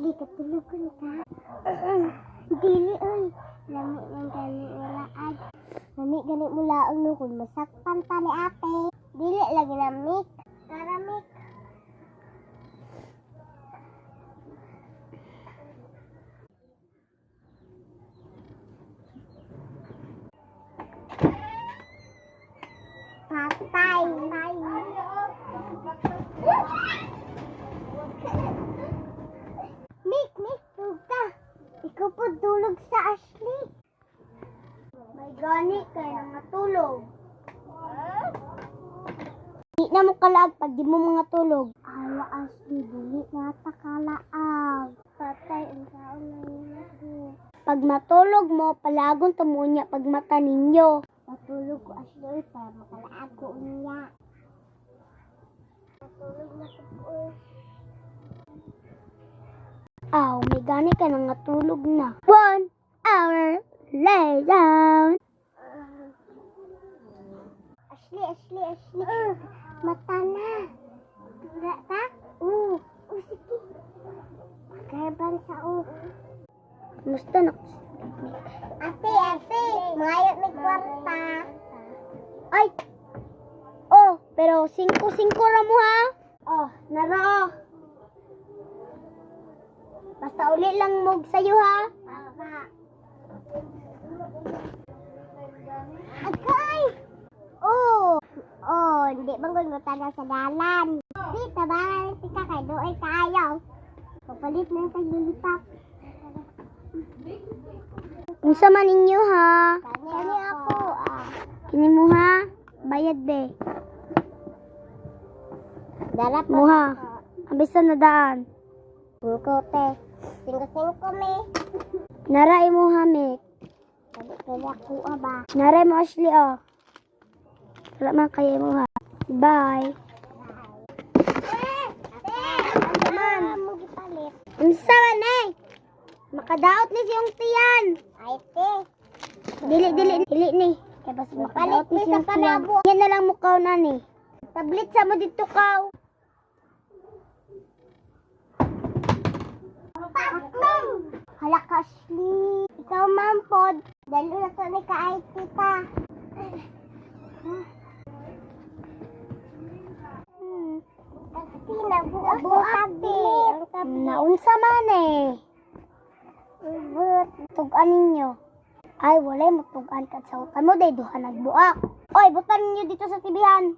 Ashley, katulog ko ka. Dili, oy. Lami man gani wala ay. Lami gani mula ang nukon. Masakpan pa ni ate. Dili lagi na mik. Tara mik. Patay. Mik, tulog ka. Ikaw po tulog sa Ashley. May gani kayo na matulog. Di na mo kalaag pag di mo mga tulog. Ala Ashley, dili na takalaag. Patay ang taon na yun. Pag matulog mo, palagon tamunya pag mata ninyo. Matulog ko Ashley para makalaag ko niya. Matulog na ko. Aw, may gani ka nang natulog na. 1 hour later. Ashley. Mata na. Wala ta? Sige. Magkaiban sa Musta na? Ate. Mayot may kwarta. Ay! Pero 5 ra mo ha? Naro. Basta uli lang mog sa'yo ha? Agay! Hindi banggol mo taga sa dalan. Di, tabangan tika kay doon tayo. Papalit na yung taglilipap. Unsa man ninyo ha? Kani ako Kini mo ha? Bayad be. Darap mo ha? Ambisan na daan. Kote. 5 me. Naray mo ha, Mek. Kaya ko ba? Naray mo, Ashley, Wala man kaya mo ha. Bye. Unsa man makadaot ni siyong tiyan. Ay, Dili ni. Kaya basta makadaot ni siyong tiyan. Yan na lang mukaw na ni. Tablet sa mo dito kaw. Hala ka, Ashley. Ikaw man pod. Dalo na to ni kaay kita. Nabuhat naunsa man Tugan ninyo. Ay, walay magtugan ka sa kamo day duha nagbuak. Oy, butan ninyo dito sa tibihan.